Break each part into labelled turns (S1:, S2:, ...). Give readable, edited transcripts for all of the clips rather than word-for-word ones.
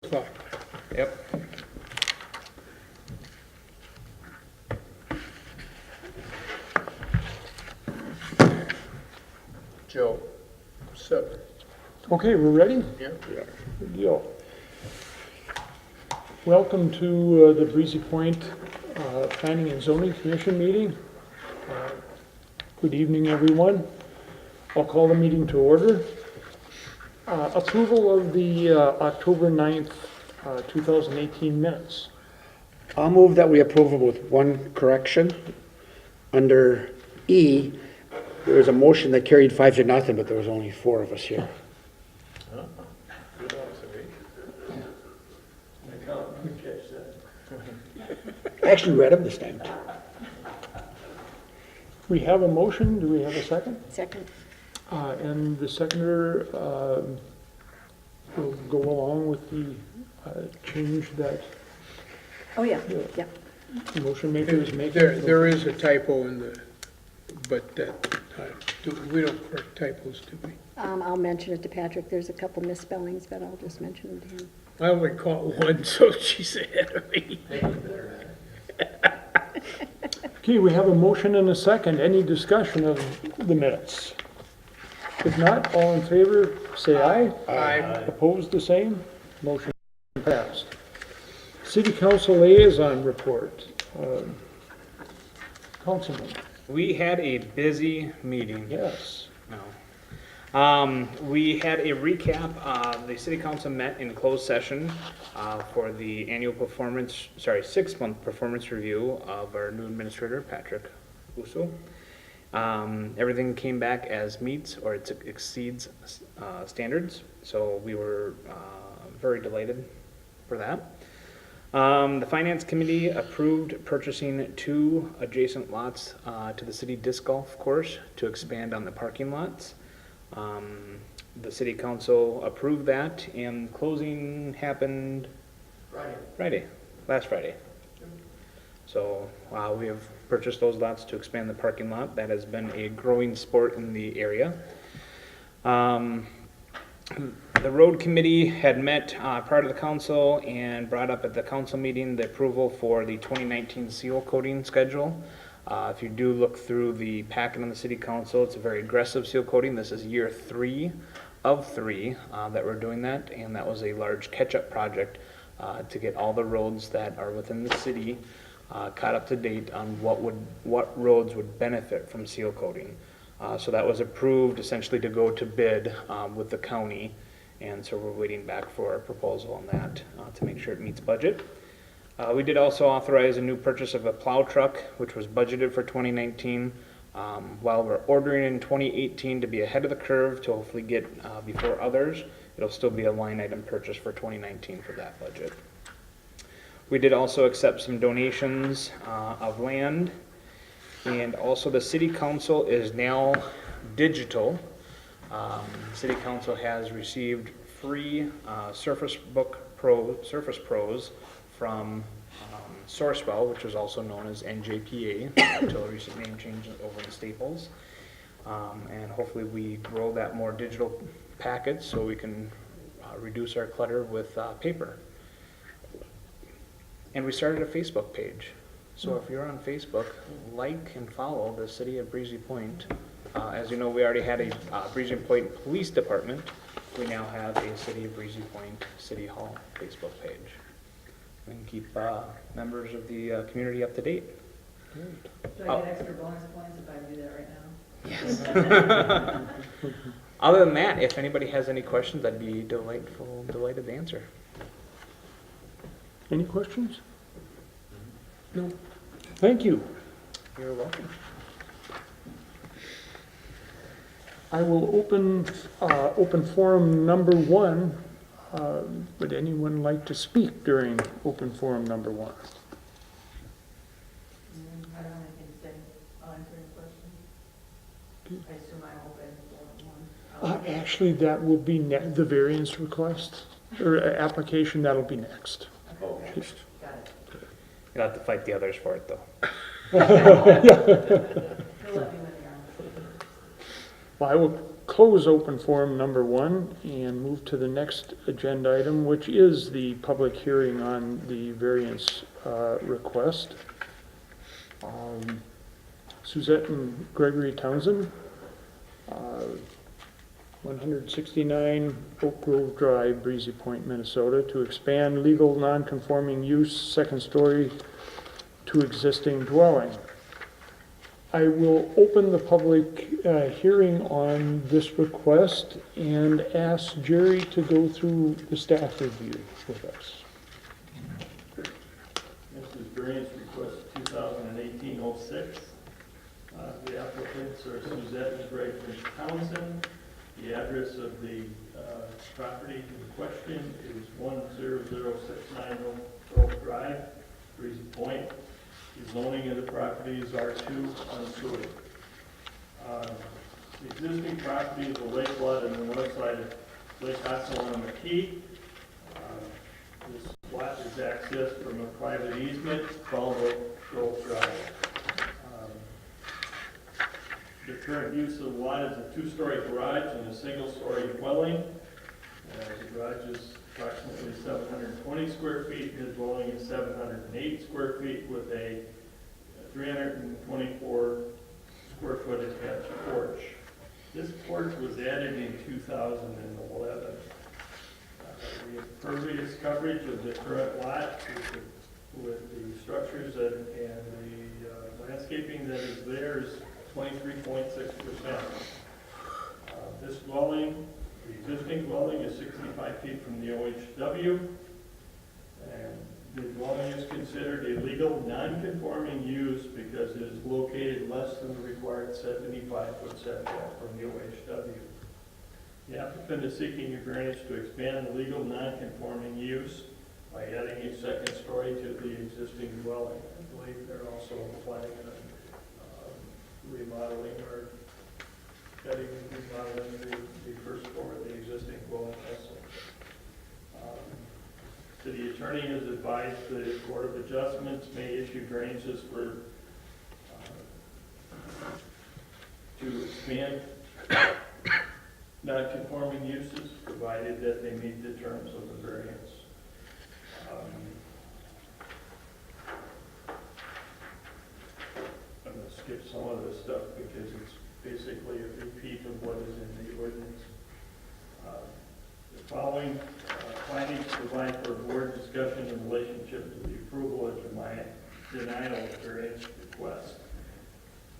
S1: Clock.
S2: Yep.
S1: Joe. 7.
S3: Okay, we're ready?
S1: Yeah.
S3: Good deal. Welcome to the Breezy Point Planning and Zoning Commission meeting. Good evening, everyone. I'll call the meeting to order. Approval of the October 9th, 2018 minutes.
S4: I'll move that we approve it with one correction. Under E, there was a motion that carried 5-0, but there was only 4 of us here.
S1: Good observation.
S4: I actually read them this time.
S3: We have a motion. Do we have a second?
S5: Second.
S3: And the seconder will go along with the change that
S5: Oh, yeah, yeah.
S3: the motion maker is making.
S1: There is a typo in the, but that, we don't correct typos, do we?
S5: I'll mention it to Patrick. There's a couple misspellings, but I'll just mention them to him.
S1: I only caught one, so she's ahead of me.
S3: Okay, we have a motion and a second. Any discussion of the minutes? If not, all in favor, say aye.
S1: Aye.
S3: Opposed, the same. Motion passed. City Council Liaison Report. Councilman,
S2: We had a busy meeting.
S3: yes.
S2: No. We had a recap. The city council met in closed session for the annual 6-month performance review of our new administrator, Patrick Uso. Everything came back as meets or it exceeds standards, so we were very delighted for that. The finance committee approved purchasing 2 adjacent lots to the city disc golf course to expand on the parking lots. The city council approved that, and closing happened last Friday. So we have purchased those lots to expand the parking lot. That has been a growing sport in the area. The road committee had met prior to the council and brought up at the council meeting the approval for the 2019 seal coating schedule. If you do look through the packet on the city council, it's a very aggressive seal coating. This is year 3 of 3 that we're doing that, and that was a large catch-up project to get all the roads that are within the city caught up to date on what roads would benefit from seal coating. So that was approved essentially to go to bid with the county, and so we're waiting back for a proposal on that to make sure it meets budget. We did also authorize a new purchase of a plow truck, which was budgeted for 2019. While we're ordering in 2018 to be ahead of the curve to hopefully get before others, it'll still be a line item purchase for 2019 for that budget. We did also accept some donations of land, and also the city council is now digital. City council has received free Surface Pros from Sourcewell, which was also known as NJPA until a recent name change over to Staples. And hopefully we grow that more digital packets so we can reduce our clutter with paper. And we started a Facebook page. So if you're on Facebook, like and follow the City of Breezy Point. As you know, we already had a Breezy Point Police Department. We now have a City of Breezy Point City Hall Facebook page. And keep members of the community up to date.
S6: Do I get extra bonus points if I do that right now?
S2: Yes. Other than that, if anybody has any questions, I'd be delighted to answer.
S3: Any questions? No. Thank you.
S2: You're welcome.
S3: I will open forum number 1. Would anyone like to speak during open forum number 1?
S6: I don't have anything to say. I'll answer any questions. I assume I'm open for one.
S3: Actually, that will be the variance request or application. That'll be next.
S6: Okay, got it.
S2: You'll have to fight the others for it, though.
S6: He'll let me know.
S3: Well, I will close open forum number 1 and move to the next agenda item, which is the public hearing on the variance request. Suzette and Gregory Townsend, 169 Oak Grove Drive, Breezy Point, Minnesota, to expand legal non-conforming use second story to existing dwelling. I will open the public hearing on this request and ask Jerry to go through the staff review with us.
S7: This is variance request 2018-06. The applicants are Suzette and Greg Townsend. The address of the property in question is 10069 Oak Drive, Breezy Point. The zoning of the property is R2 unsewered. The existing property is a lake lot on the north side of Lake Osawatomie. This lot is accessed from a private easement called Oak Grove Drive. The current use of the lot is a two-story garage and a single-story dwelling. The garage is approximately 720 square feet, and the dwelling is 708 square feet with a 324 square foot attached porch. This porch was added in 2011. The impervious coverage of the current lot with the structures and the landscaping that is there is 23.6%. This dwelling, the existing dwelling, is 65 feet from the OHW, and the dwelling is considered a legal non-conforming use because it is located less than the required 75-foot setback from the OHW. The applicant is seeking a variance to expand the legal non-conforming use by adding a second story to the existing dwelling. I believe they're also planning on remodeling or cutting and remodeling the first floor of the existing dwelling also. City attorney has advised the Board of Adjustments may issue variances for to expand non-conforming uses, provided that they meet the terms of the variance. I'm going to skip some of this stuff because it's basically a repeat of what is in the ordinance. The following findings provide for a board discussion in relationship to the approval or denial of variance request.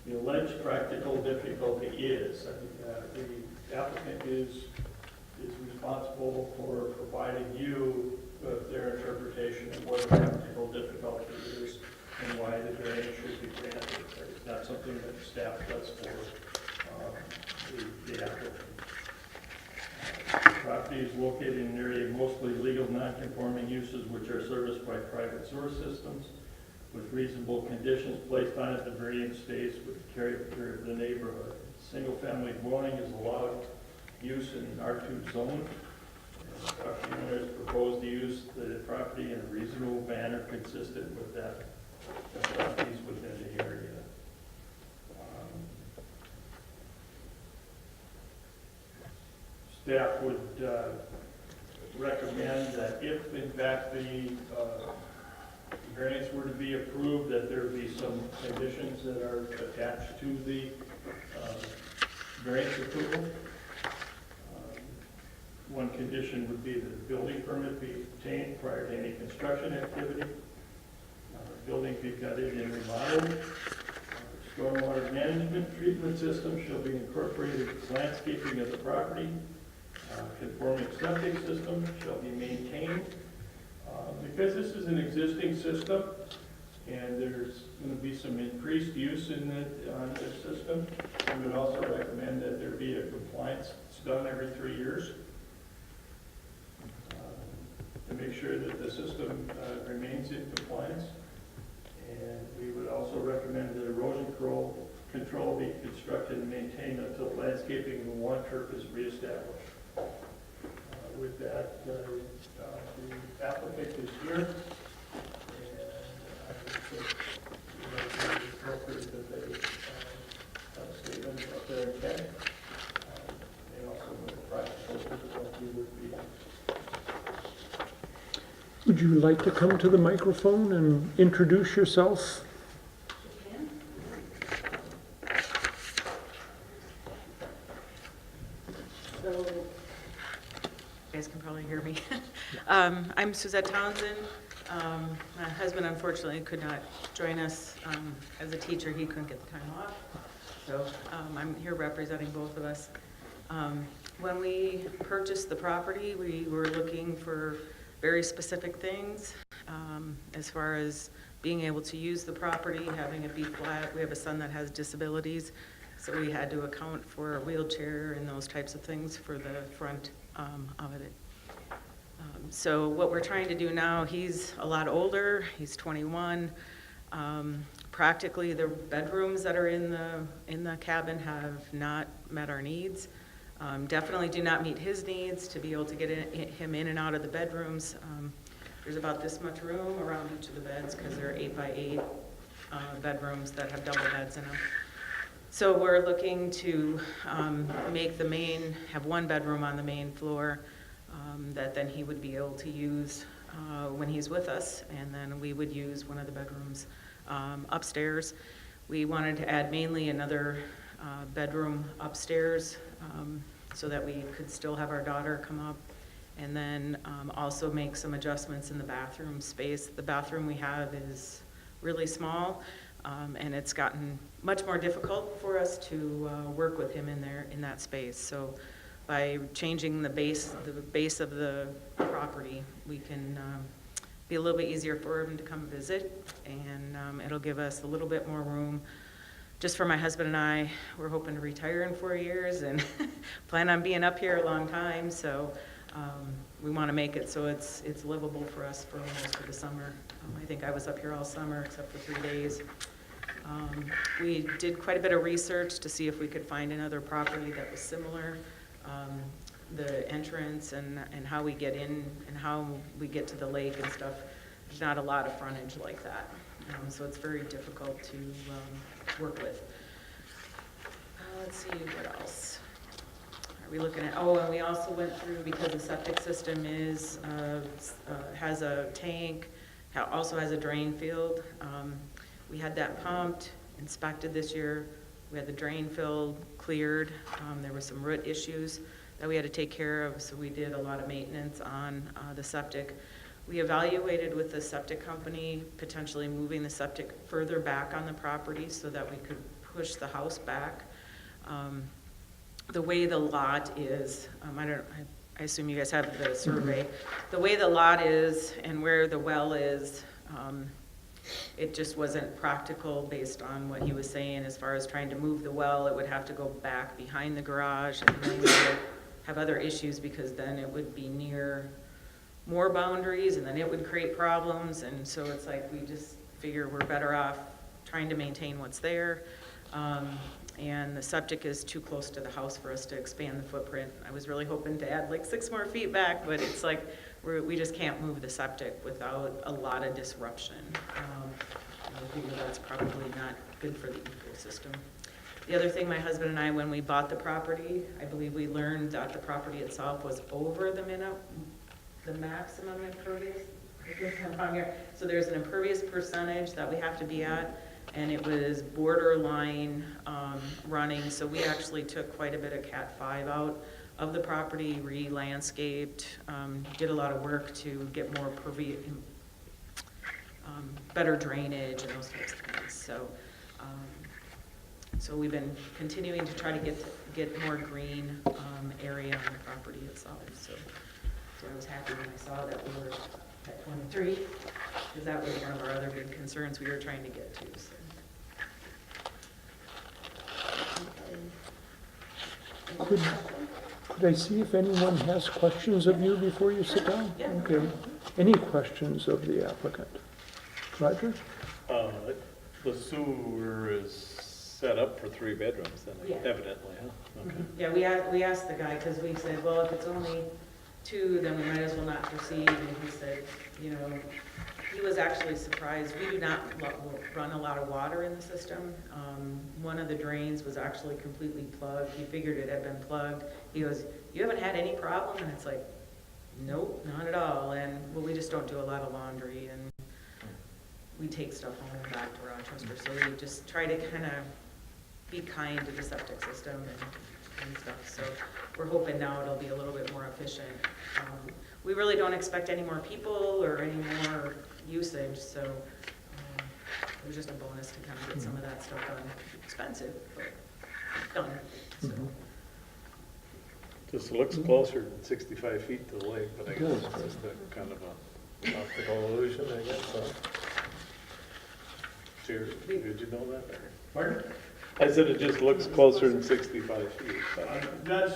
S7: The alleged practical difficulty is the applicant is responsible for providing you with their interpretation of what a practical difficulty is and why the variance should be granted. It's not something that staff does for the applicant. The property is located in an area of mostly legal non-conforming uses which are serviced by private sewer systems. With reasonable conditions placed on it, the variance stays with the character of the neighborhood. Single-family dwelling is allowed use in R2 zone. The property owners propose to use the property in a reasonable manner consistent with that properties within the area. Staff would recommend that if in fact the variance were to be approved, that there be some conditions that are attached to the variance approval. One condition would be that a building permit be obtained prior to any construction activity. Building be gutted and remodeled. Stormwater management treatment system shall be incorporated with landscaping of the property. Conforming septic system shall be maintained. Because this is an existing system and there's going to be some increased use in on this system, we would also recommend that there be a compliance done every 3 years to make sure that the system remains in compliance. And we would also recommend that erosion control be constructed and maintained until landscaping and lawn turf is reestablished. With that, the applicant is here, and I think it is appropriate that they have a statement of their intent.
S3: Would you like to come to the microphone and introduce yourself?
S8: So, you guys can probably hear me. I'm Suzette Townsend. My husband unfortunately could not join us. As a teacher, he couldn't get the time off. So I'm here representing both of us. When we purchased the property, we were looking for very specific things as far as being able to use the property, having it be flat. We have a son that has disabilities, so we had to account for a wheelchair and those types of things for the front of it. So what we're trying to do now, he's a lot older, he's 21. Practically the bedrooms that are in the cabin have not met our needs. Definitely do not meet his needs to be able to get him in and out of the bedrooms. There's about this much room around each of the beds because they're 8x8 bedrooms that have double beds in them. So we're looking to make the main, have one bedroom on the main floor that then he would be able to use when he's with us, and then we would use one of the bedrooms upstairs. We wanted to add mainly another bedroom upstairs so that we could still have our daughter come up, and then also make some adjustments in the bathroom space. The bathroom we have is really small, and it's gotten much more difficult for us to work with him in that space. So by changing the base of the property, we can be a little bit easier for him to come visit, and it'll give us a little bit more room. Just for my husband and I, we're hoping to retire in 4 years and plan on being up here a long time, so we want to make it so it's livable for us for most of the summer. I think I was up here all summer except for 3 days. We did quite a bit of research to see if we could find another property that was similar. The entrance and how we get in and how we get to the lake and stuff, there's not a lot of frontage like that. So it's very difficult to work with. Let's see, what else are we looking at? Oh, and we also went through, because the septic system has a tank, also has a drain field. We had that pumped, inspected this year. We had the drain field cleared. There were some root issues that we had to take care of, so we did a lot of maintenance on the septic. We evaluated with the septic company, potentially moving the septic further back on the property so that we could push the house back. The way the lot is, I assume you guys have the survey. The way the lot is and where the well is, it just wasn't practical based on what he was saying as far as trying to move the well. It would have to go back behind the garage, and then we would have other issues because then it would be near more boundaries, and then it would create problems. And so it's like we just figure we're better off trying to maintain what's there. And the septic is too close to the house for us to expand the footprint. I was really hoping to add like 6 more feet back, but it's like we just can't move the septic without a lot of disruption. I figure that's probably not good for the ecosystem. The other thing, my husband and I, when we bought the property, I believe we learned that the property itself was over the maximum impervious. So there's an impervious percentage that we have to be at, and it was borderline running. So we actually took quite a bit of Cat 5 out of the property, re-landscaped, did a lot of work to get more better drainage and those types of things. So we've been continuing to try to get more green area on the property itself. So I was happy when I saw that we were at 23, because that was one of our other big concerns we were trying to get to. So.
S3: Could I see if anyone has questions of you before you sit down?
S8: Yeah.
S3: Okay. Any questions of the applicant? Roger?
S7: The sewer is set up for 3 bedrooms then,
S8: Yeah.
S7: evidently, huh? Okay.
S8: Yeah, we asked the guy, because we said, well, if it's only 2, then we might as well not proceed. And he said, you know, he was actually surprised. We do not run a lot of water in the system. One of the drains was actually completely plugged. He figured it had been plugged. He goes, you haven't had any problem? And it's like, Nope, not at all, and, well, we just don't do a lot of laundry, and we take stuff home and back to Rochester, so we just try to kind of be kind to the septic system and stuff, so we're hoping now it'll be a little bit more efficient. We really don't expect any more people or any more usage, so it was just a bonus to kind of get some of that stuff done. Expensive, but done, so.
S9: Just looks closer than 65 feet to the lake, but I guess it's just a kind of a optical illusion, I guess, so. Jerry, did you know that?
S7: Pardon?
S9: I said it just looks closer than 65 feet.
S7: That's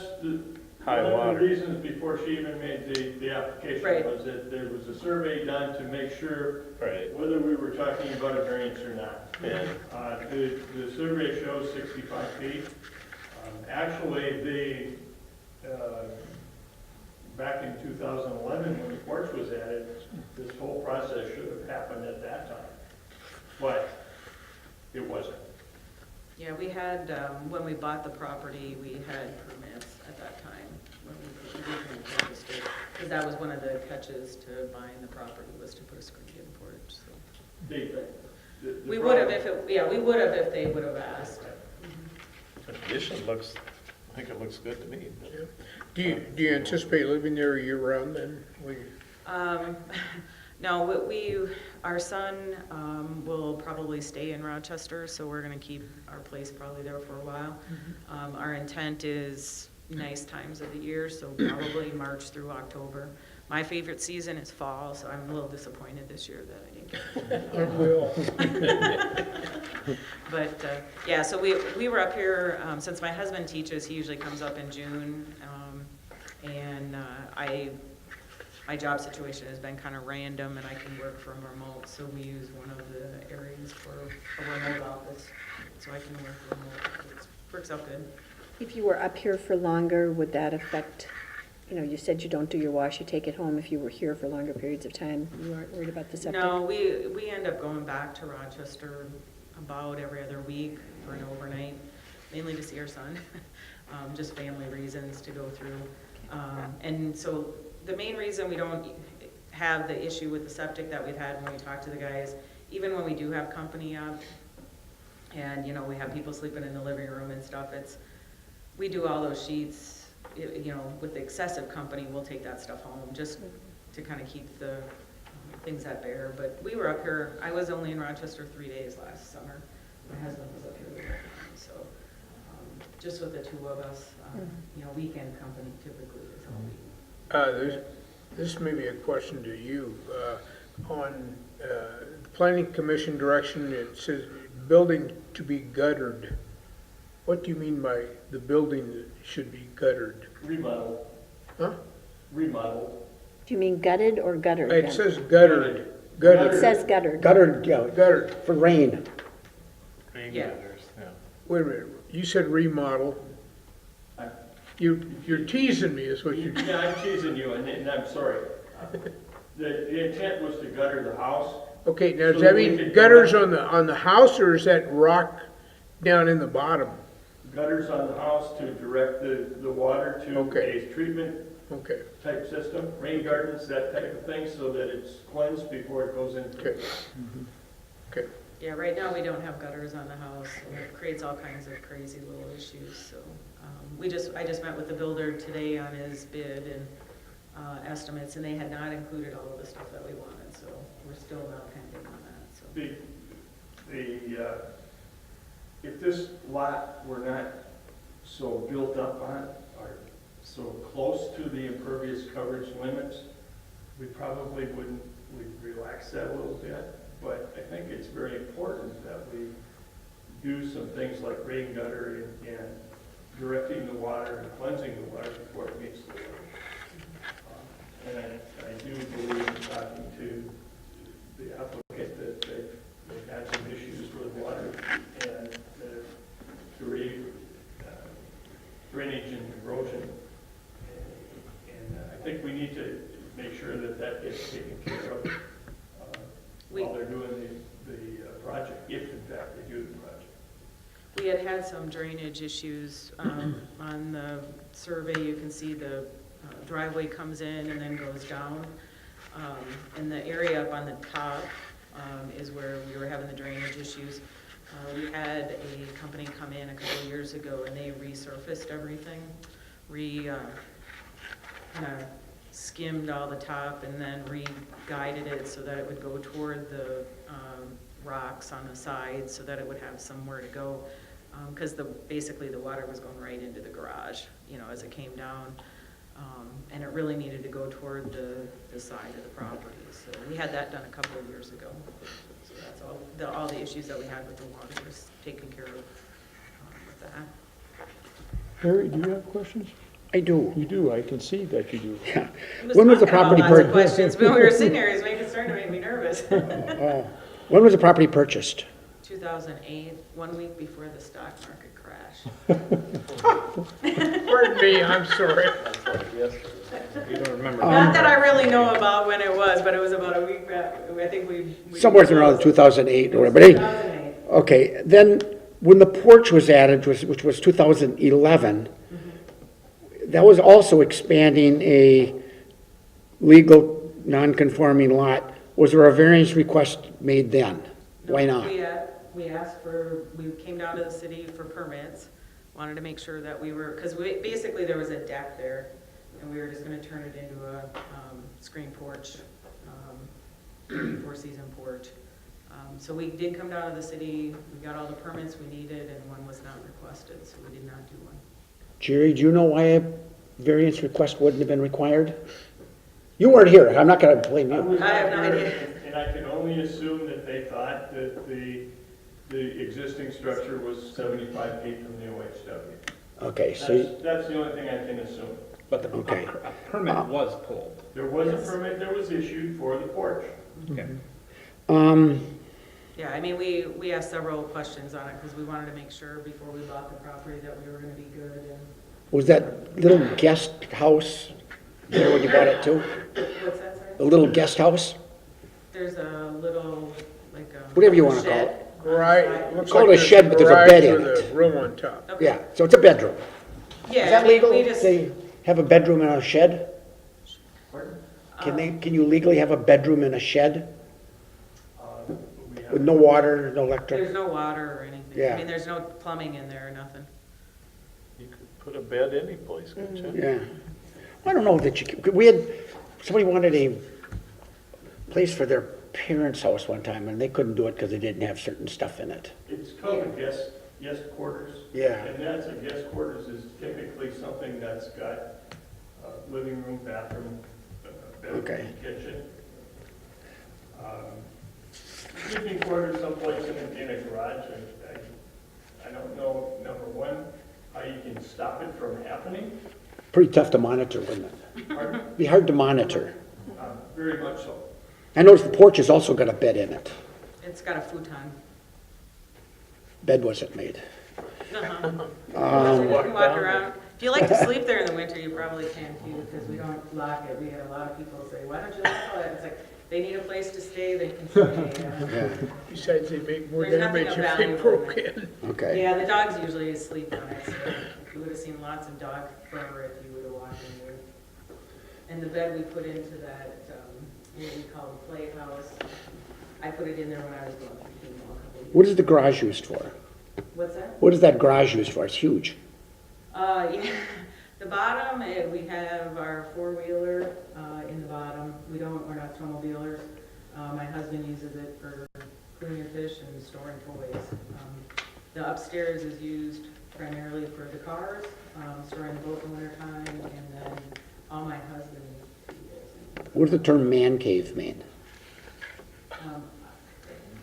S9: High
S7: one of
S9: water.
S7: the reasons before she even made the application
S8: Right.
S7: was that there was a survey done to make sure
S9: Right.
S7: whether we were talking about a variance or not.
S9: Yeah.
S7: The survey shows 65 feet. Actually, back in 2011, when the porch was added, this whole process should have happened at that time. But it wasn't.
S8: Yeah, we had, when we bought the property, we had permits at that time, when we originally purchased it. Because that was one of the catches to buying the property, was to put a screen-in porch, so. We would have if it, yeah, we would have if they would have asked.
S9: The addition looks, I think it looks good to me. but-
S1: Do you anticipate living there year-round then?
S8: No, our son will probably stay in Rochester, so we're gonna keep our place probably there for a while. Our intent is nice times of the year, so probably March through October. My favorite season is fall, so I'm a little disappointed this year that I didn't get it. But, yeah, so we were up here, since my husband teaches, he usually comes up in June, and my job situation has been kind of random, and I can work from remote, so we use one of the areas for a remote office, so I can work remote. It works out good.
S5: If you were up here for longer, would that affect, you said you don't do your wash, you take it home. If you were here for longer periods of time, you aren't worried about the septic?
S8: No, we end up going back to Rochester about every other week for an overnight, mainly to see our son, just family reasons to go through. And so the main reason we don't have the issue with the septic that we've had when we talk to the guys, even when we do have company up, and, we have people sleeping in the living room and stuff, we do all those sheets, with the excessive company, we'll take that stuff home, just to kind of keep the things at bay. But we were up here, I was only in Rochester 3 days last summer. My husband was up here the whole time, so, just with the two of us, weekend company typically is all we.
S1: This may be a question to you. On Planning Commission direction, it says building to be guttered. What do you mean by the building should be guttered?
S7: Remodel.
S1: Huh?
S7: Remodel.
S5: Do you mean gutted or guttered?
S1: It
S5: then?
S1: says guttered.
S5: It
S1: Guttered.
S5: says guttered.
S4: Guttered, yeah,
S1: Guttered.
S4: for rain.
S9: Rain
S8: Yeah.
S9: gutters, yeah.
S1: Wait a minute. You said remodel.
S7: I-
S1: You're teasing me is what you're.
S7: Yeah, I'm teasing you, and I'm sorry. The intent was to gutter the house.
S1: Okay, now does
S7: So
S1: that
S7: we
S1: mean
S7: could-
S1: gutters on the house, or is that rock down in the bottom?
S7: Gutters on the house to direct the water to
S1: Okay.
S7: a treatment
S1: Okay,
S7: type system, rain gardens, that type of thing, so that it's cleansed before it goes into.
S1: okay. Okay.
S8: Yeah, right now we don't have gutters on the house, and it creates all kinds of crazy little issues, so. I just met with the builder today on his bid and estimates, and they had not included all of the stuff that we wanted, so we're still not pending on that, so.
S7: If this lot were not so built up on, or so close to the impervious coverage limits, we probably we'd relax that a little bit. But I think it's very important that we do some things like rain gutter and directing the water and cleansing the water before it meets the water. And I do believe in talking to the applicant that they've had some issues with water and drainage and erosion. And I think we need to make sure that that gets taken care of while they're doing the project, if in fact they do the project.
S8: We had some drainage issues on the survey. You can see the driveway comes in and then goes down. And the area up on the top is where we were having the drainage issues. We had a company come in a couple of years ago and they resurfaced everything, kind of skimmed all the top and then re-guided it so that it would go toward the rocks on the side so that it would have somewhere to go. Because basically the water was going right into the garage, as it came down. And it really needed to go toward the side of the property. So we had that done a couple of years ago. So that's all the issues that we had with the water was taken care of with that.
S3: Harry, do you have questions?
S4: I do.
S3: You do, I can see that you do.
S4: Yeah.
S8: He was
S4: When was the
S8: talking about
S4: property
S8: lots of
S4: purchased?
S8: questions, but when we were sitting there, he was starting to make me nervous.
S4: When was the property purchased?
S8: 2008, 1 week before the stock market crash.
S1: Pardon me, I'm sorry.
S2: You don't remember.
S8: Not that I really know about when it was, but it was about a week back. I think we
S4: Somewhere around 2008 or whatever. But
S8: 2008.
S4: okay, then when the porch was added, which was 2011, that was also expanding a legal non-conforming lot. Was there a variance request made then? Why not?
S8: We asked we came down to the city for permits, wanted to make sure that because basically there was a deck there, and we were just gonna turn it into a screen porch, four-season porch. So we did come down to the city, we got all the permits we needed, and one was not requested, so we did not do one.
S4: Jerry, do you know why a variance request wouldn't have been required? You weren't here. I'm not going to blame you.
S8: I have no idea.
S7: And I can only assume that they thought that the existing structure was 75 feet from the OHW.
S4: Okay, so,
S7: That's the only thing I can assume.
S2: But the
S4: Okay.
S2: a permit was pulled.
S7: There was a permit that was issued for the porch.
S2: Okay.
S8: Yeah, I mean, we asked several questions on it, because we wanted to make sure before we bought the property that we were gonna be good, and
S4: was that little guest house there when you bought it too?
S8: what's that, sorry?
S4: The little guest house?
S8: There's a little, like a.
S4: Whatever you wanna call
S8: shed
S4: it.
S8: on the
S1: Right.
S8: side.
S1: Looks
S4: Call it a
S1: like
S4: shed, but there's a
S1: garage
S4: bed in
S1: with
S4: it.
S1: a room on top.
S8: Okay.
S4: Yeah, so it's a bedroom.
S8: Yeah,
S4: Is that
S8: I mean,
S4: legal?
S8: we just,
S4: They have a bedroom in a shed?
S7: Pardon?
S4: Can you legally have a bedroom in a shed
S7: We have-
S4: with no water, no electric?
S8: there's no water or anything.
S4: Yeah.
S8: I mean, there's no plumbing in there or nothing.
S9: You could put a bed any place, couldn't you?
S4: Yeah. I don't know that we had, somebody wanted a place for their parents' house one time, and they couldn't do it because they didn't have certain stuff in it.
S7: It's called a guest quarters.
S4: Yeah.
S7: And that's a guest quarters is typically something that's got a living room, bathroom, bedroom,
S4: Okay.
S7: kitchen. Sleeping quarters someplace in a garage, I don't know, number one, how you can stop it from happening.
S4: Pretty tough to monitor, wouldn't it?
S7: Pardon?
S4: Be hard to monitor.
S7: Very much so.
S4: I noticed the porch has also got a bed in it.
S8: It's got a futon.
S4: Bed wasn't made.
S8: Uh-huh. You can walk around. If you like to sleep there in the winter, you probably can too, because we don't lock it. We had a lot of people say, why don't you lock it? It's like, they need a place to stay, they can stay.
S4: Yeah,
S1: Besides, they make more
S8: There's nothing
S1: damage
S8: of
S1: if they
S8: value
S1: broke
S8: in it.
S1: in.
S4: okay.
S8: Yeah, the dogs usually sleep on it, so you would have seen lots of dog fur if you would have walked in there. And the bed we put into that, what we call the playhouse, I put it in there when I was going through chemo a couple of years.
S4: What is the garage used for?
S8: What's that?
S4: What is that garage used for? It's huge.
S8: Yeah, the bottom, we have our four-wheeler in the bottom. We're not snowmobilers. My husband uses it for cleaning your fish and storing toys. The upstairs is used primarily for the cars, storing the boat in the winter time, and then all my husband uses.
S4: What does the term man cave mean?
S8: Um,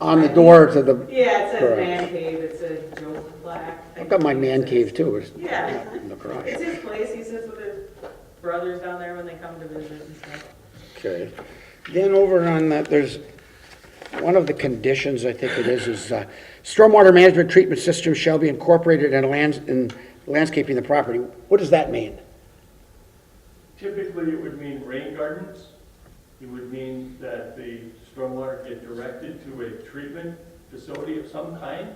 S4: On the door to the,
S8: Yeah, it says
S4: Garage.
S8: man cave, it says Joe Black.
S4: I've got my man cave too, it's
S8: Yeah.
S4: in the garage.
S8: It's his place, he sits with his brothers down there when they come to visit and stuff.
S4: Okay. Then over on that, there's, one of the conditions, I think it is stormwater management treatment system shall be incorporated in landscaping the property. What does that mean?
S7: Typically, it would mean rain gardens. It would mean that the stormwater get directed to a treatment facility of some kind.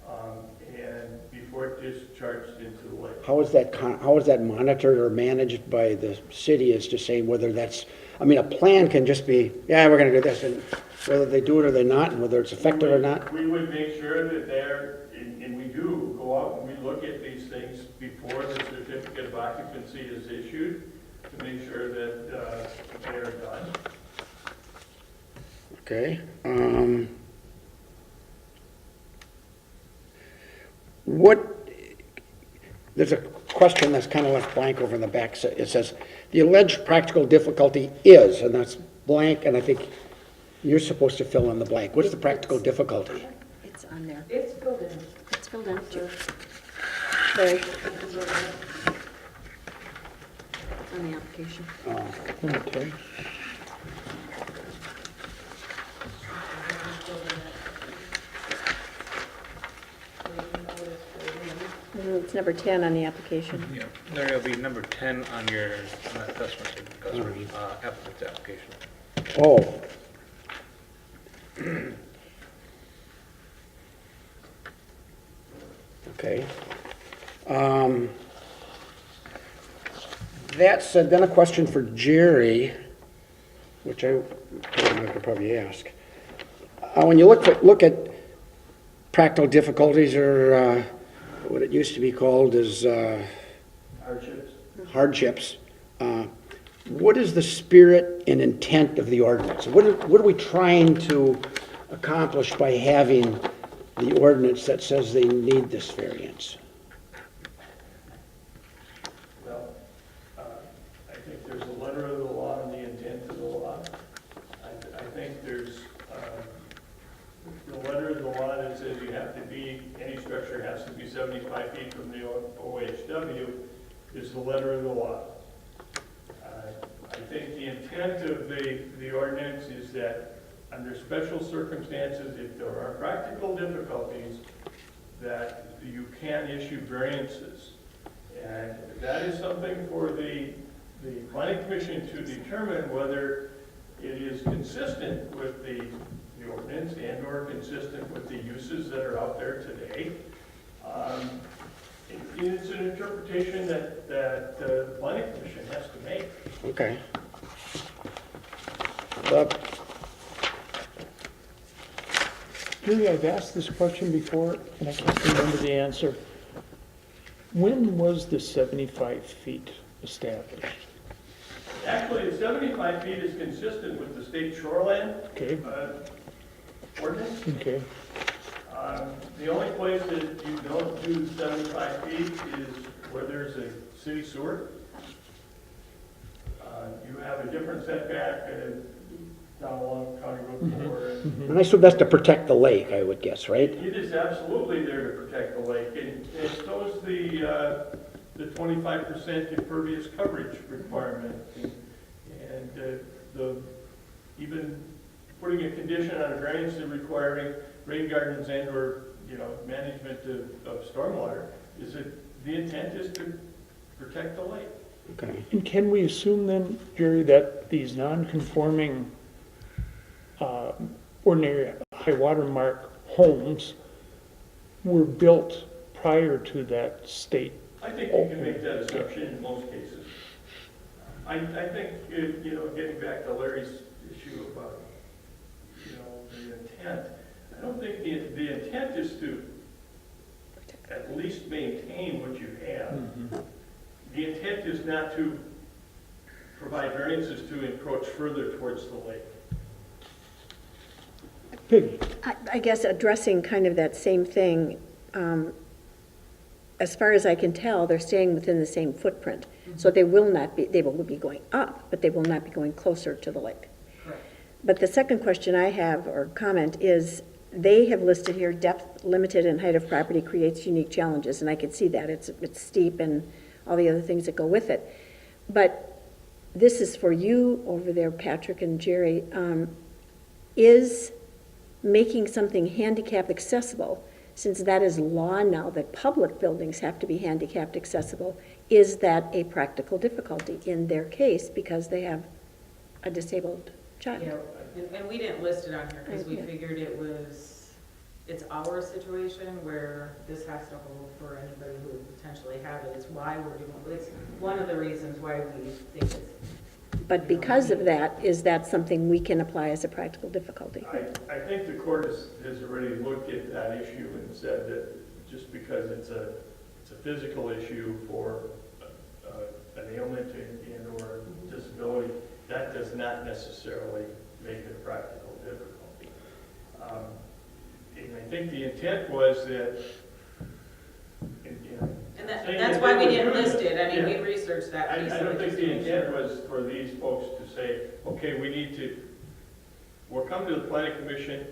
S7: and before it discharged into the lake.
S4: How is that monitored or managed by the city as to say whether that's, I mean, a plan can just be, yeah, we're gonna do this, and whether they do it or they're not, and whether it's effective or not?
S7: We would make sure that they're, and we do go out and we look at these things before the certificate of occupancy is issued to make sure that they are done.
S4: Okay. There's a question that's kind of left blank over in the back. It says, the alleged practical difficulty is, and that's blank, and I think you're supposed to fill in the blank. What's the practical difficulty?
S5: It's on there.
S6: It's filled in.
S5: It's filled in. Larry, on the application.
S3: Okay.
S5: It's number 10 on the application.
S2: Yeah, there will be number 10 on your applicant's application.
S4: Oh. Okay. That said, then a question for Jerry, which I could probably ask. When you look at practical difficulties, or what it used to be called is hardships, what is the spirit and intent of the ordinance? What are we trying to accomplish by having the ordinance that says they need this variance?
S7: Well, I think there's a letter of the law and the intent of the law. I think there's the letter of the law that says you have to be, any structure has to be 75 feet from the OHW is the letter of the law. I think the intent of the ordinance is that under special circumstances, if there are practical difficulties, that you can issue variances. And that is something for the planning commission to determine whether it is consistent with the ordinance and or consistent with the uses that are out there today. It's an interpretation that the planning commission has to make.
S4: Okay.
S3: Julie, I've asked this question before, and I can't remember the answer. When was the 75 feet established?
S7: Actually, the 75 feet is consistent with the state shoreline
S3: Okay,
S7: ordinance.
S3: okay.
S7: The only place that you don't do 75 feet is where there's a city sewer. You have a different setback down along County Road 4.
S4: And I assume that's to protect the lake, I would guess, right?
S7: It is absolutely there to protect the lake, and so is the 25% impervious coverage requirement. And even putting a condition on a variance and requiring rain gardens and or, management of stormwater, is that the intent is to protect the lake.
S4: Okay.
S3: And can we assume then, Jerry, that these non-conforming ordinary high water mark homes were built prior to that state?
S7: I think you can make that assumption in most cases. I think, getting back to Larry's issue about, the intent, I don't think the intent is to at least maintain what you have.
S3: Mm-hmm.
S7: The intent is not to provide variances to encroach further towards the lake.
S3: Peggy?
S5: I guess addressing kind of that same thing, as far as I can tell, they're staying within the same footprint. So they will be going up, but they will not be going closer to the lake.
S6: Correct.
S5: But the second question I have, or comment, is they have listed here, depth limited and height of property creates unique challenges, and I could see that. It's steep and all the other things that go with it. But this is for you over there, Patrick and Jerry. Is making something handicap accessible, since that is law now that public buildings have to be handicapped accessible, is that a practical difficulty in their case because they have a disabled child?
S8: Yeah, and we didn't list it on here because we
S5: Yeah.
S8: figured it was it's our situation where this has to hold for anybody who would potentially have it. It's why we're doing, it's one of the reasons why we think it's.
S5: But because of that, is that something we can apply as a practical difficulty?
S7: I think the court has already looked at that issue and said that just because it's a physical issue for an ailment and or disability, that does not necessarily make it a practical difficulty. And I think the intent was that,
S8: And
S7: saying
S8: that's
S7: that
S8: why
S7: they
S8: we
S7: were
S8: didn't
S7: doing
S8: list
S7: it.
S8: it. I mean, we
S7: Yeah.
S8: researched that
S7: I
S8: piece.
S7: don't
S8: of it
S7: think
S8: just
S7: the
S8: to make
S7: intent
S8: sure.
S7: was for these folks to say, okay, we'll come to the planning commission,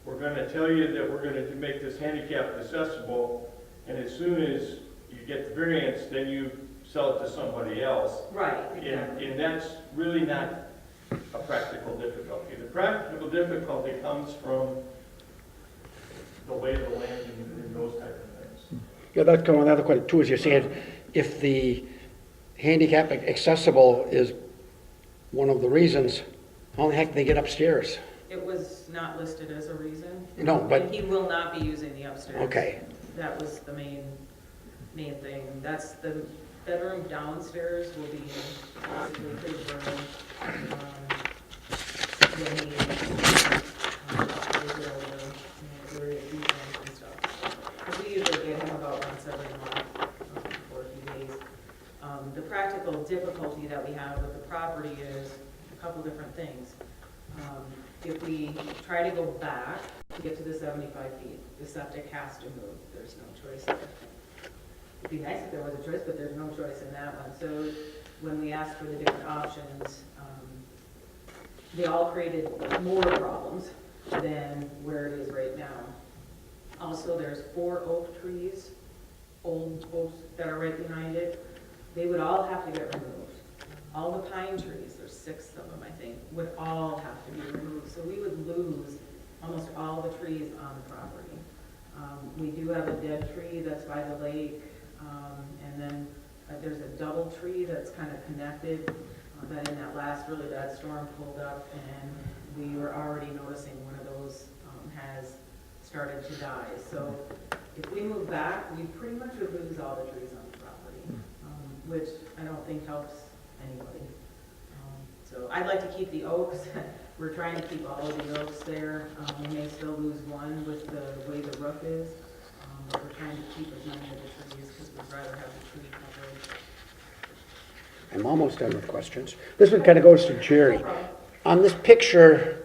S7: we're gonna tell you that we're gonna make this handicapped accessible, and as soon as you get the variance, then you sell it to somebody else.
S8: Right, exactly.
S7: And that's really not a practical difficulty. The practical difficulty comes from the lay of the land and those type of things.
S4: Yeah, that's kind of another question too, is you're saying if the handicap accessible is one of the reasons, how the heck did they get upstairs?
S8: It was not listed as a reason.
S4: No, but-
S8: And he will not be using the upstairs.
S4: Okay.
S8: That was the main thing. That's the bedroom downstairs will be basically his room. When he, various weekends and stuff. Because we usually get him about once every month for a few days. The practical difficulty that we have with the property is a couple different things. If we try to go back to get to the 75 feet, the septic has to move. There's no choice there. It'd be nice if there was a choice, but there's no choice in that one. So when we asked for the different options, they all created more problems than where it is right now. Also, there's 4 oak trees, old oaks that are right behind it. They would all have to get removed. All the pine trees, there's 6 of them, I think, would all have to be removed. So we would lose almost all the trees on the property. We do have a dead tree that's by the lake, and then there's a double tree that's kind of connected that in that last really bad storm pulled up, and we were already noticing one of those has started to die. So if we move back, we pretty much would lose all the trees on the property, which I don't think helps anybody. So I'd like to keep the oaks. We're trying to keep all of the oaks there. We may still lose one with the way the roof is, but we're trying to keep as many of the trees because we'd rather have the tree coverage.
S4: I'm almost done with questions. This one kind of goes to Jerry.
S8: No problem.
S4: On this picture,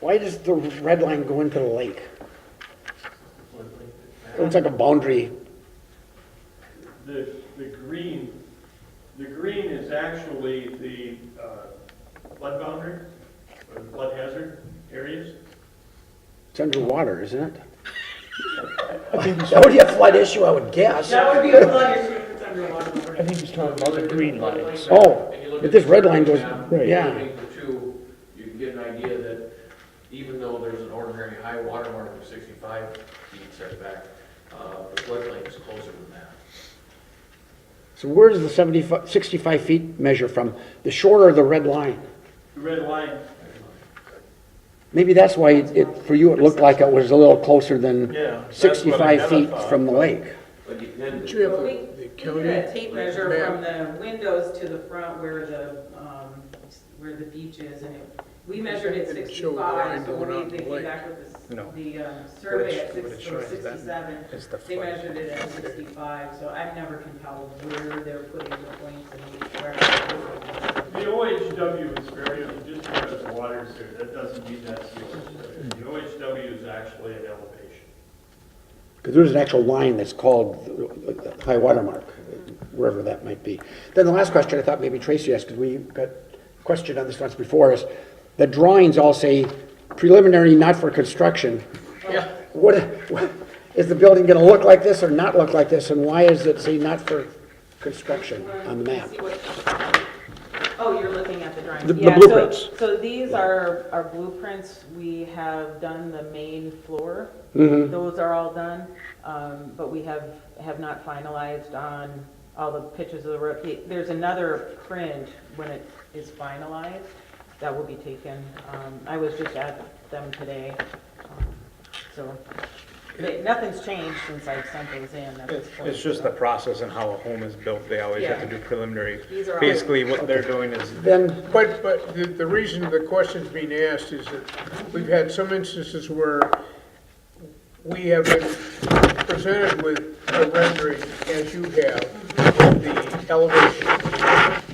S4: why does the red line go into the lake? It looks like a boundary.
S7: The green is actually the flood boundary, or the flood hazard areas.
S4: It's underwater, isn't it? That would be a flood issue, I would guess.
S8: That would be a flood issue if it's underwater.
S3: I think he's talking about the green lines.
S4: Oh, but this red line goes,
S3: Right.
S4: yeah.
S10: Looking at the two, you can get an idea that even though there's an ordinary high water mark of 65 feet setback, the floodplain is closer than that.
S4: So where does the 65 feet measure from? The shore or the red line?
S7: The red line,
S4: Maybe that's why for you, it looked like it was a little closer than
S9: Yeah, that's what I
S4: 65
S9: kinda
S4: feet
S9: thought,
S4: from the
S9: but-
S4: lake.
S10: But you can,
S1: Don't you have
S8: Well,
S1: the
S8: we
S1: county?
S8: did a tape measure
S1: map?
S8: from the windows to the front where the beach is, and we measured it
S1: Didn't show the line
S8: 65, so
S1: going out
S8: when
S1: in
S8: they
S1: the
S8: came
S1: lake.
S8: back with
S2: No.
S8: the survey at
S2: what it shows is that
S8: 67,
S2: is the
S8: they
S2: flood.
S8: measured it at 65, so I never can tell where they're putting the points and each direction.
S7: the OHW is very, just because the water's there, that doesn't mean that's the OHW. The OHW is actually an elevation.
S4: Because there's an actual line that's called the high water mark, wherever that might be. Then the last question, I thought maybe Tracy asked, because we got a question on this once before, is the drawings all say preliminary, not for construction.
S8: Yeah.
S4: What, is the building going to look like this or not look like this, and why does it say not for construction on the map?
S8: Oh, you're looking at the drawings.
S4: The
S8: Yeah,
S4: blueprints.
S8: So these are our blueprints. We have done the main floor.
S4: Mhm.
S8: Those are all done, but we have not finalized on all the pictures of the roof. There's another print when it is finalized that will be taken. I was just at them today, so
S6: Nothing's changed since I sent those in. That was
S2: It's just the process and how a home is built. They always have to do preliminary.
S6: These are all-
S2: Basically, what they're doing is,
S4: Then,
S1: But the reason the question's being asked is that we've had some instances where we have been presented with a rendering, as you have, of the elevation.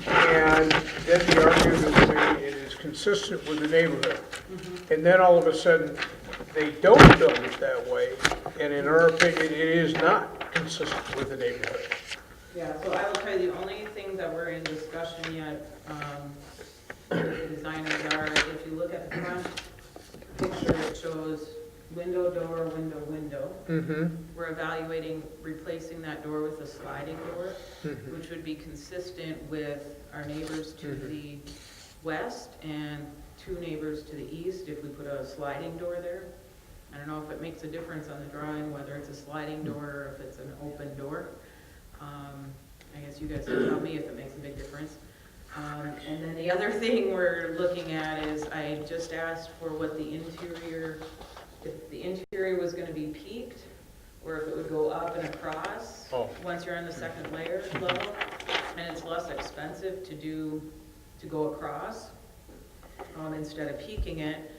S1: And then the argument is made, it is consistent with the neighborhood. And then all of a sudden, they don't build it that way, and in our opinion, it is not consistent with the neighborhood.
S8: Yeah, so I will tell you, the only things that were in discussion yet, with the designers are, if you look at the front picture, it shows window, door, window, window.
S1: Mm-hmm.
S8: We're evaluating replacing that door with a sliding door, which would be consistent with our neighbors to the west and 2 neighbors to the east if we put a sliding door there. I don't know if it makes a difference on the drawing, whether it's a sliding door or if it's an open door. I guess you guys can tell me if it makes a big difference. And then the other thing we're looking at is I just asked for what the interior, if the interior was gonna be peaked, or if it would go up and across once you're on the second layer level, and it's less expensive to go across instead of peaking it.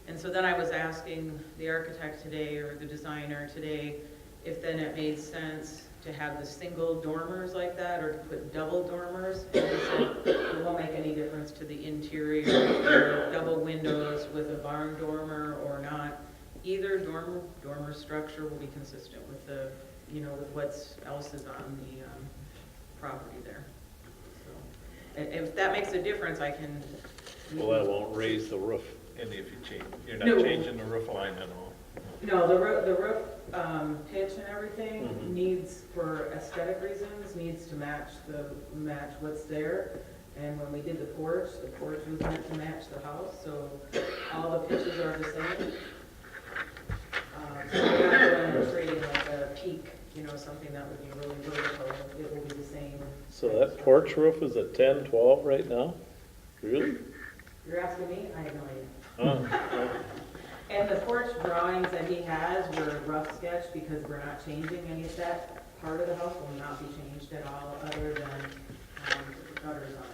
S8: And so then I was asking the architect today, or the designer today, if then it made sense to have the single dormers like that, or to put double dormers. And he said, it won't make any difference to the interior, double windows with a barn dormer or not. Either dormer structure will be consistent with the, with what's else is on the property there. So, and if that makes a difference, I can.
S9: Well, that won't raise the roof any if you change, you're
S8: No.
S9: not changing the roof line at all.
S8: No, the roof pitch and everything needs, for aesthetic reasons, needs to match what's there. And when we did the porch was meant to match the house, so all the pitches are the same. So we're not going and trading like a peak, something that would be really vertical. It will be the same.
S9: So that porch roof is at 10, 12 right now? Really?
S8: You're asking me? I have no idea.
S9: Oh,
S8: And the porch drawings that he has were rough sketch because we're not changing any of that. Part of the house will not be changed at all other than put the gutters on.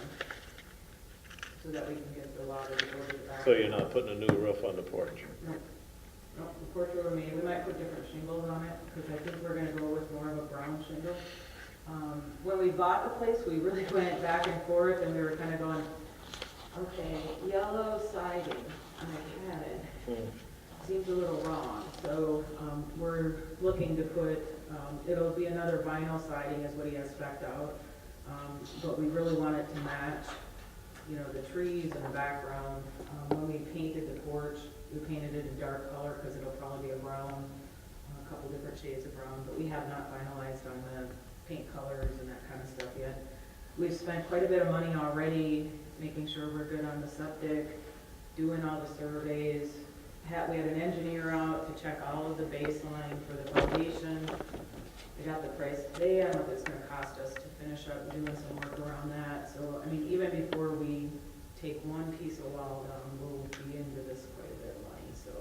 S8: So that we can get the water to go to the back.
S9: so you're not putting a new roof on the porch?
S8: No, the porch will remain. We might put different shingles on it because I think we're gonna go with more of a brown shingle. When we bought the place, we really went back and forth and we were kind of going, okay, yellow siding on the cabin seems a little wrong. So we're looking to put, it'll be another vinyl siding is what he has spec'd out. But we really want it to match, the trees and the background. When we painted the porch, we painted it a dark color because it'll probably be a brown, a couple different shades of brown, but we have not finalized on the paint colors and that kind of stuff yet. We've spent quite a bit of money already making sure we're good on the septic, doing all the surveys. We had an engineer out to check all of the baseline for the foundation. We got the price today on what it's gonna cost us to finish up doing some work around that. So, even before we take one piece of wall down, we'll be into this quite a bit of money. So,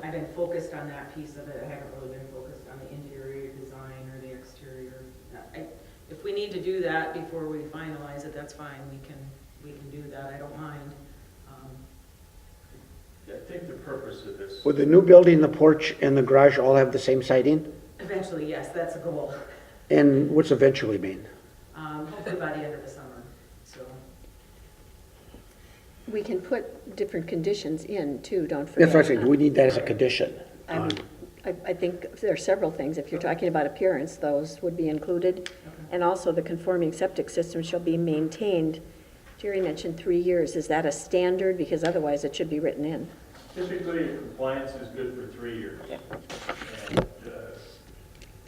S8: I've been focused on that piece of it. I haven't really been focused on the interior design or the exterior. If we need to do that before we finalize it, that's fine. We can do that. I don't mind.
S10: I think the purpose of this,
S4: would the new building, the porch, and the garage all have the same siding?
S8: Eventually, yes, that's a goal.
S4: And what's eventually mean?
S8: Hopefully by the end of the summer, so.
S5: We can put different conditions in too, don't forget.
S4: That's what I said, we need that as a condition.
S5: I think there are several things. If you're talking about appearance, those would be included. And also the conforming septic system shall be maintained. Jerry mentioned 3 years. Is that a standard? Because otherwise it should be written in.
S7: Typically, compliance is good for 3 years.
S5: Yeah.
S7: And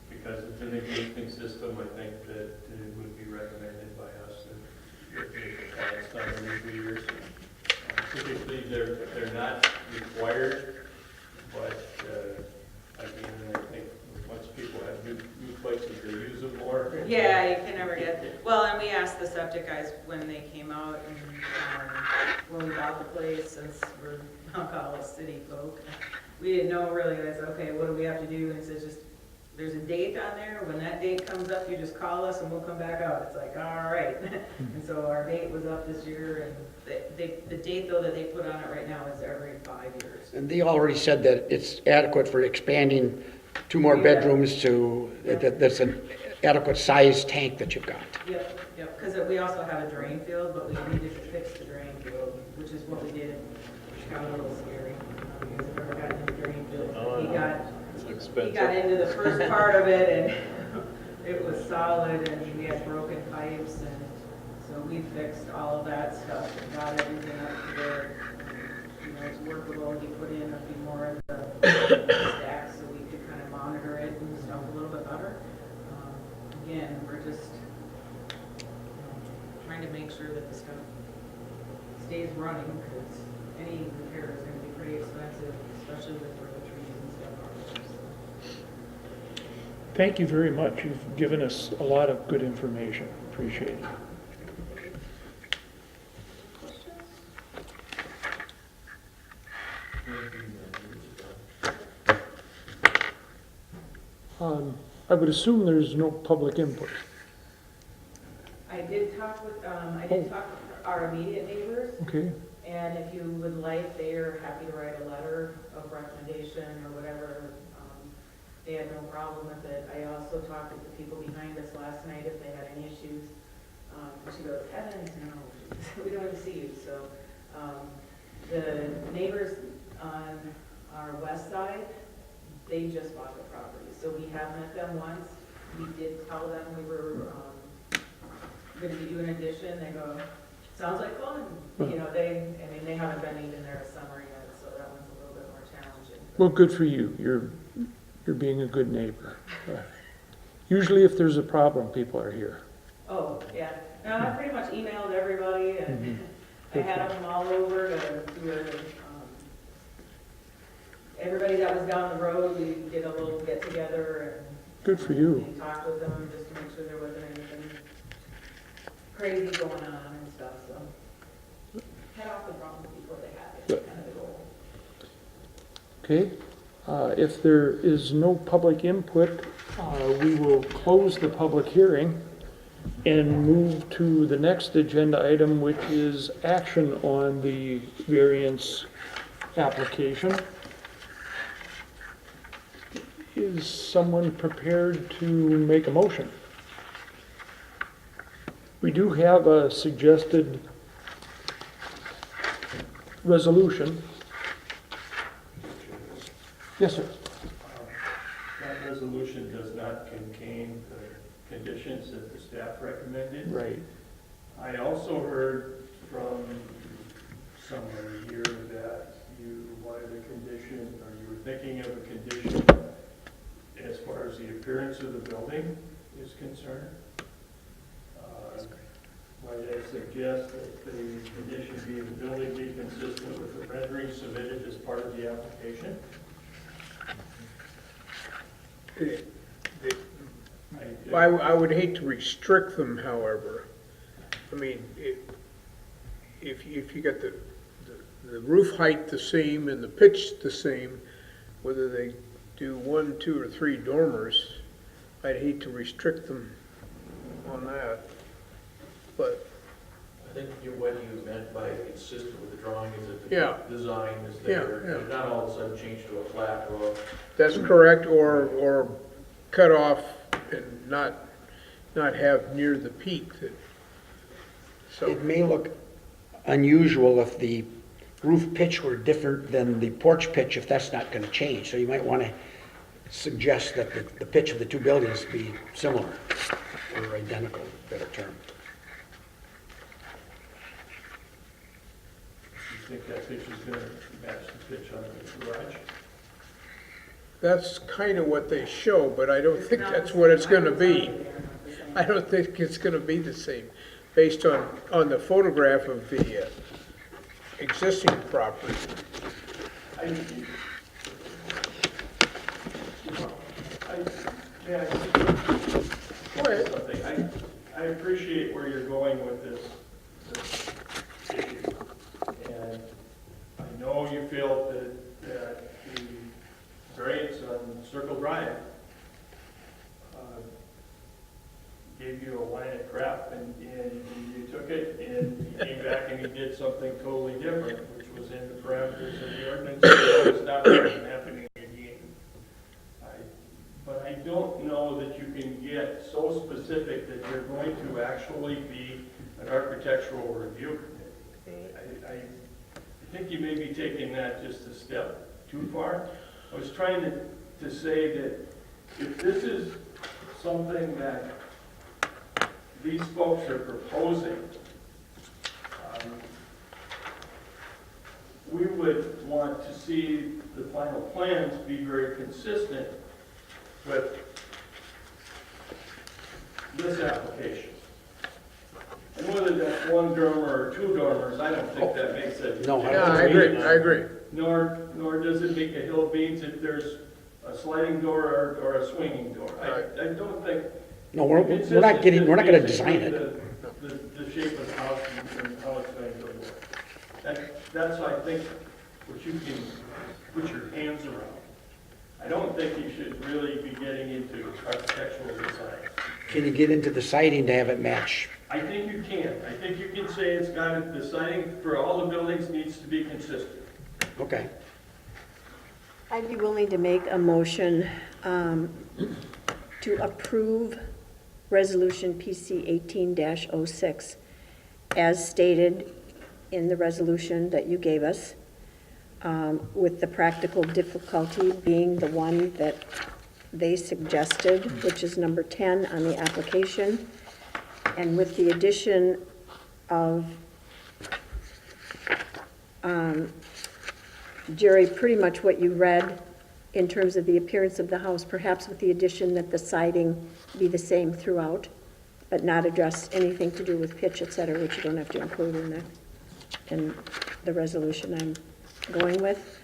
S7: because it's an existing system, I think that it would be recommended by us that the compliance done every 3 years. Typically, they're not required, but again, I think once people have new places, they use them more.
S8: Yeah, you can never get, well, and we asked the septic guys when they came out and when we bought the place, since we're, I'll call us city folk, we didn't know really, I said, okay, what do we have to do? And it says just, there's a date on there, when that date comes up, you just call us and we'll come back out. It's like, all right. And so our date was up this year, and the date though that they put on it right now is every 5 years.
S4: And they already said that it's adequate for expanding 2 more
S8: Yeah.
S4: bedrooms to, that's an adequate size tank that you've got.
S8: Yep, yep, because we also have a drain field, but we needed to fix the drain field, which is what we did in Chicago. A little scary. You guys have ever gotten in the drain field?
S9: It's
S8: He
S9: expensive.
S8: got into the first part of it, and it was solid, and we had broken pipes, and so we fixed all of that stuff and got everything up to where, you know, it's workable. He put in a few more of the stacks so we could kind of monitor it and stuff a little bit better. Again, we're just trying to make sure that the stuff stays running, because any repair is going to be pretty expensive, especially with where the trees and stuff are. So,
S3: Thank you very much. You've given us a lot of good information. Appreciate it. I would assume there's no public input.
S8: I did talk with our immediate neighbors,
S3: Okay,
S8: and if you would like, they are happy to write a letter of recommendation or whatever. They had no problem with it. I also talked with the people behind us last night if they had any issues. And she goes, heavens, no, we don't even see you. So the neighbors on our west side, they just bought the property. So we have met them once. We did tell them we were going to be doing an addition. They go, sounds like fun. You know, they haven't been even there a summer yet, so that one's a little bit more challenging.
S3: well, good for you. You're being a good neighbor. Usually if there's a problem, people are here.
S8: Oh, yeah. No, I pretty much emailed everybody, and I had them all over to do everybody that was down the road, we did a little get together and
S3: Good for you.
S8: and talked with them just to make sure there wasn't anything crazy going on and stuff, so. Head off the problems before they happen,
S3: Good.
S8: kind of the goal.
S3: Okay, if there is no public input, we will close the public hearing and move to the next agenda item, which is action on the variance application. Is someone prepared to make a motion? We do have a suggested resolution. Yes, sir.
S7: That resolution does not contain the conditions that the staff recommended.
S3: Right.
S7: I also heard from somebody here that you wanted a condition, or you were thinking of a condition as far as the appearance of the building is concerned. Might I suggest that the condition be the building be consistent with the rendering submitted as part of the application?
S1: I would hate to restrict them, however. I mean, if you got the roof height the same and the pitch the same, whether they do 1, 2, or 3 dormers, I'd hate to restrict them on that. But,
S10: I think what you meant by consistent with the drawing is that
S1: Yeah.
S10: the design is
S1: Yeah,
S10: there,
S1: yeah.
S10: and not all of a sudden change to a flat roof.
S1: that's correct, or cut off and not have near the peak that, so,
S4: It may look unusual if the roof pitch were different than the porch pitch, if that's not going to change. So you might want to suggest that the pitch of the 2 buildings be similar or identical, better term.
S7: You think that pitch is going to match the pitch on the garage?
S1: that's kind of what they show, but I don't think
S8: Not
S1: that's
S8: the
S1: what
S8: same.
S1: it's gonna
S8: I was
S1: be.
S8: out there, not the same.
S1: I don't think it's gonna be the same, based on the photograph of the existing property.
S7: Something. I appreciate where you're going with this issue. And I know you felt that the variance on Circle Drive, gave you a line of crap, and you took it, and you came back and you did something totally different, which was in the parameters of the ordinance, and you want to stop that from happening again. But I don't know that you can get so specific that you're going to actually be an architectural review committee. I think you may be taking that just a step too far. I was trying to say that if this is something that these folks are proposing, we would want to see the final plans be very consistent with this application. And whether that's one dormer or two dormers, I don't think that makes it.
S4: No, I
S1: Yeah,
S4: don't
S1: I agree, I agree.
S7: Nor does it make a hill of beans if there's a sliding door or a swinging door. I don't think.
S4: No, we're not getting, we're not gonna design it.
S7: The shape of the house and how it's going to look. That's, I think, what you can put your hands around. I don't think you should really be getting into architectural design.
S4: Can you get into the siding to have it match?
S7: I think you can. I think you can say it's got, the siding for all the buildings needs to be consistent.
S4: Okay.
S5: I'd be willing to make a motion to approve Resolution PC 18-06 as stated in the resolution that you gave us, with the practical difficulty being the one that they suggested, which is number 10 on the application, and with the addition of, Jerry, pretty much what you read in terms of the appearance of the house, perhaps with the addition that the siding be the same throughout, but not address anything to do with pitch, et cetera, which you don't have to include in the resolution I'm going with.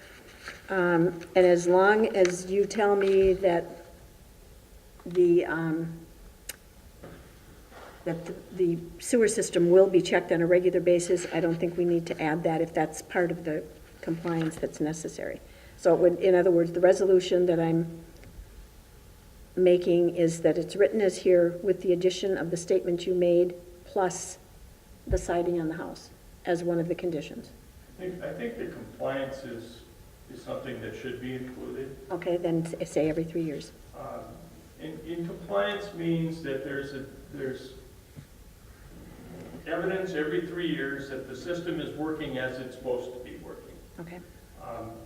S5: And as long as you tell me that the sewer system will be checked on a regular basis, I don't think we need to add that if that's part of the compliance that's necessary. So it would, in other words, the resolution that I'm making is that it's written as here with the addition of the statement you made plus the siding on the house as one of the conditions.
S7: I think the compliance is something that should be included.
S5: Okay, then say every 3 years.
S7: In compliance means that there's evidence every 3 years that the system is working as it's supposed to be working.
S5: Okay.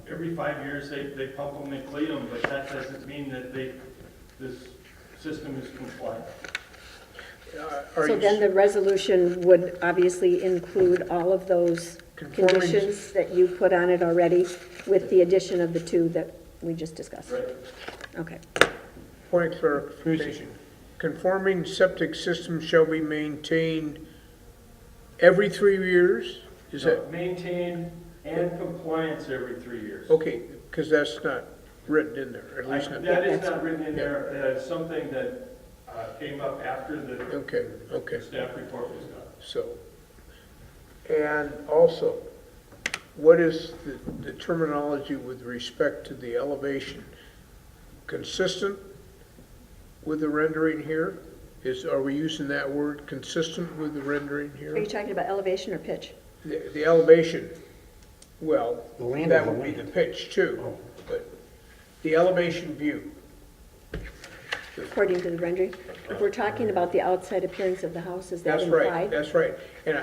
S7: Every 5 years, they pump them and clean them, but that doesn't mean that this system is compliant.
S5: So then the resolution would obviously include all of those
S1: Conforming-
S5: conditions that you put on it already with the addition of the two that we just discussed?
S7: Right.
S5: Okay.
S1: Point of clarification. Conforming septic systems shall be maintained every 3 years? Is that,
S7: Maintained and compliance every 3 years.
S1: okay, because that's not written in there, at least not.
S7: That is not written in there. It's something that came up after the
S1: Okay, okay.
S7: staff report was done.
S1: So, and also, what is the terminology with respect to the elevation? Consistent with the rendering here? Are we using that word, consistent with the rendering
S5: Are you
S1: here?
S5: talking about elevation or pitch?
S1: The elevation, well,
S4: The land
S1: that
S4: is the
S1: would be
S4: land.
S1: the pitch too, but the elevation view.
S5: According to the rendering? If we're talking about the outside appearance of the house, is that
S1: That's
S5: implied?
S1: right, that's right. And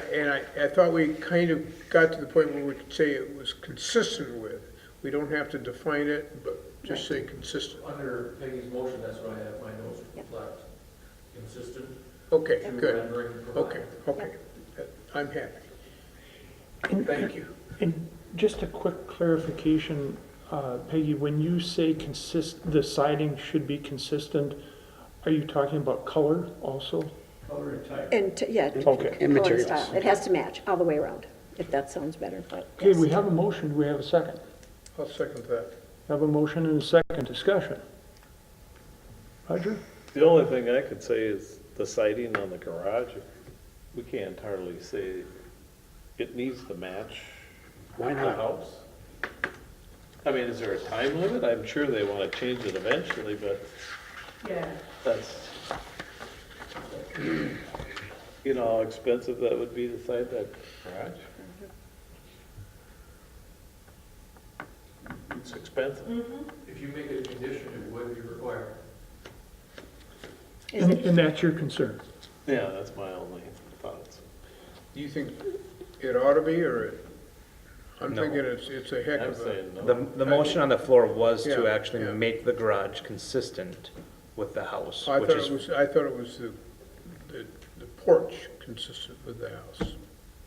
S1: I thought we kind of got to the point where we could say it was consistent with. We don't have to define it, but just say consistent.
S10: Under Peggy's motion, that's what I have my notes
S5: Yep.
S10: left. Consistent.
S1: Okay,
S10: to
S1: good.
S10: rendering
S1: Okay,
S10: provided.
S1: okay. I'm happy. Thank you.
S3: And just a quick clarification, Peggy, when you say the siding should be consistent, are you talking about color also?
S7: Color and type.
S5: And, yeah,
S3: Okay.
S5: color and
S4: materials.
S5: style. It has to match all the way around, if that sounds better, but.
S3: Okay,
S5: yes.
S3: we have a motion, do we have a second?
S1: I'll second that.
S3: Have a motion and a second, discussion. Roger?
S9: The only thing I could say is the siding on the garage, we can't hardly say it needs to match
S4: Why
S9: the
S4: not?
S9: house. I mean, is there a time limit? I'm sure they want to change it eventually, but
S6: Yeah.
S9: that's, you know how expensive that would be to site that garage? It's expensive.
S10: If you make it a condition, it would be required.
S5: Is it,
S3: And that's your concern?
S9: Yeah, that's my only thoughts.
S1: Do you think it ought to be, or I'm
S2: No.
S1: thinking it's a heck
S9: I'm
S1: of a,
S9: saying no.
S2: The motion on the floor was to
S1: Yeah,
S2: actually
S1: yeah.
S2: make the garage consistent with the house,
S1: I
S2: which
S1: thought
S2: is,
S1: it was the porch consistent with the house.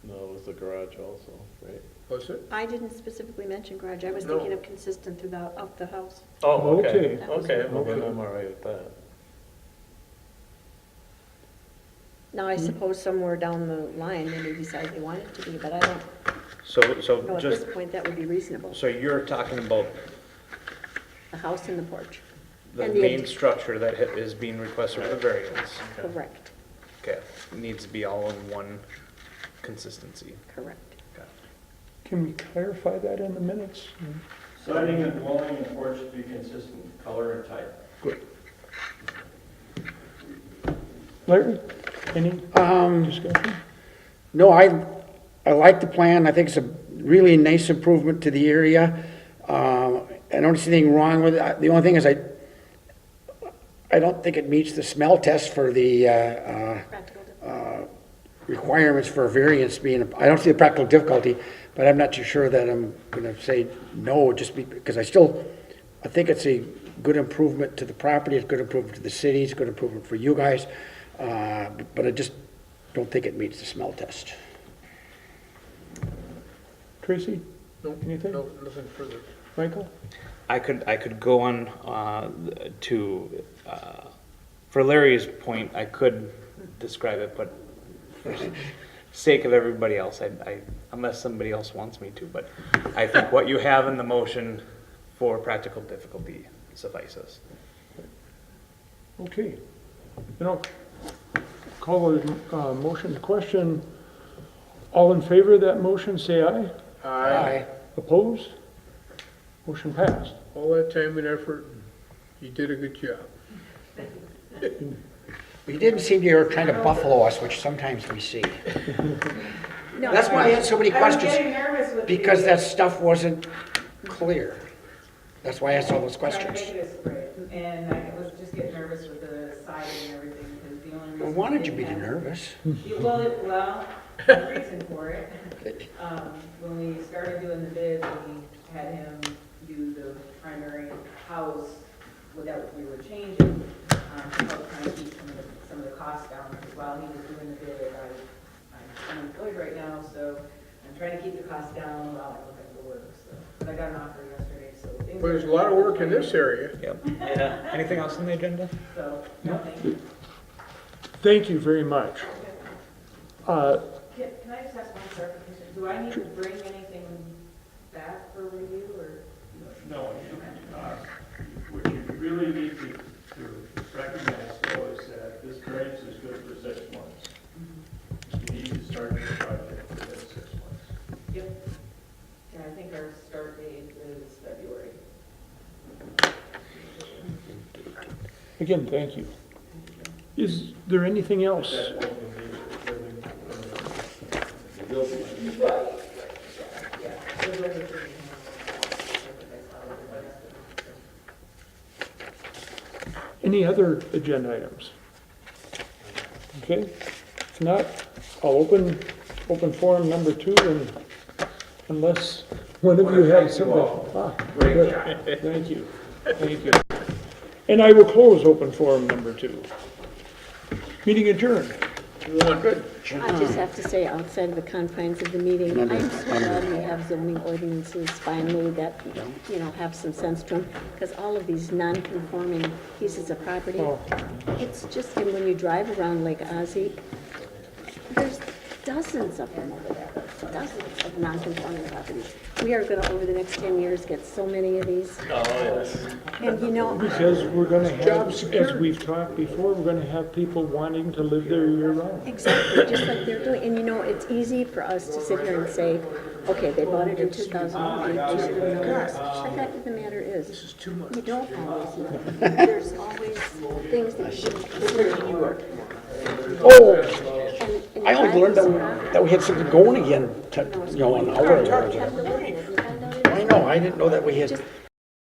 S9: No, it was the garage also, right?
S1: Was it?
S5: I didn't specifically mention garage, I was
S1: No.
S5: thinking of consistent throughout of the house.
S9: Oh,
S3: okay.
S9: okay,
S5: That was-
S9: okay, well then
S3: Okay.
S9: I'm all right with that.
S5: Now, I suppose somewhere down the line, they may decide they want it to be, but I don't
S2: so
S5: know, at this
S2: just,
S5: point, that would be reasonable.
S2: so you're talking about
S5: The house and the porch,
S2: the
S5: And the
S2: main
S5: ad-
S2: structure that is being requested for the variance.
S5: correct,
S2: Okay, needs to be all in one consistency.
S5: correct.
S3: Can we clarify that in the minutes?
S7: Siding and dwelling and porch to be consistent, color and type.
S3: Larry, any discussion?
S4: No, I like the plan. I think it's a really nice improvement to the area. I don't see anything wrong with it. The only thing is I don't think it meets the smell test for the
S5: Practical.
S4: requirements for a variance being, I don't see a practical difficulty, but I'm not too sure that I'm gonna say no, because I think it's a good improvement to the property, it's a good improvement to the city, it's a good improvement for you guys, but I just don't think it meets the smell test.
S3: Tracy,
S1: No,
S3: anything?
S1: no, nothing further.
S3: Michael?
S2: I could go on for Larry's point, I could describe it, but for sake of everybody else, unless somebody else wants me to, but I think what you have in the motion for practical difficulty suffices.
S3: Okay. Call a motion to question. All in favor of that motion, say aye.
S1: Aye.
S3: Opposed? Motion passed.
S1: All that time and effort, you did a good job.
S4: You didn't seem to ever trying to buffalo us, which sometimes we see.
S5: No,
S4: That's why I had so many
S6: I was
S4: questions,
S6: getting nervous with
S4: because
S6: the-
S4: that stuff wasn't clear. That's why I asked all those
S6: trying to
S4: questions.
S6: make this great, and I was just getting nervous with the siding and everything, because the only reason.
S4: Well, why did you
S6: they
S4: be
S6: had-
S4: nervous?
S6: Well, the reason for it, when we started doing the bids, we had him do the primary house that we were changing, to help kind of keep some of the costs down, because while he was doing the bid, I'm unemployed right now, so I'm trying to keep the costs down while I look at the work, so. But I got an offer yesterday, so. things
S1: Well, there's
S6: are-
S1: a lot of work in this area.
S2: Yep. Anything else on the agenda?
S6: So, no, thank you.
S3: Thank you very much.
S6: Can I just ask one clarification? Do I need to bring anything back for review, or?
S7: No, what you really need to recognize though is that this variance is good for 6 months. You need to start the project within 6 months.
S6: Yep. And I think our start date is February.
S3: Again, thank you. Is there anything else?
S7: That's what we need for the building.
S6: Yeah. We're ready for the-
S3: Any other agenda items? Okay, if not, I'll open forum number 2, and unless one of you has something. Good. Thank you, thank you. And I will close open forum number 2. Meeting adjourned.
S5: I just have to say, outside of the confines of the meeting, I'm so glad we have zoning ordinances finally that, have some sense to them, because all of these non-conforming pieces of property, it's just, and when you drive around Lake Ozzie, there's dozens of them over there. dozens of non-conforming properties. We are gonna, over the next 10 years, get so many of these.
S9: Oh, yes.
S5: And you know,
S3: Because we're gonna have,
S1: Job
S3: as
S1: security.
S3: we've talked before, we're gonna have people wanting to live there year-round.
S5: exactly, just like they're doing, and you know, it's easy for us to sit here and say, okay, they bought it in 2008, the fact of the matter is, you don't always know. There's always things that you should.
S4: Oh,
S5: And
S4: I only learned that we had something going again, an hour ago.
S5: I
S4: I know, I didn't know that we had,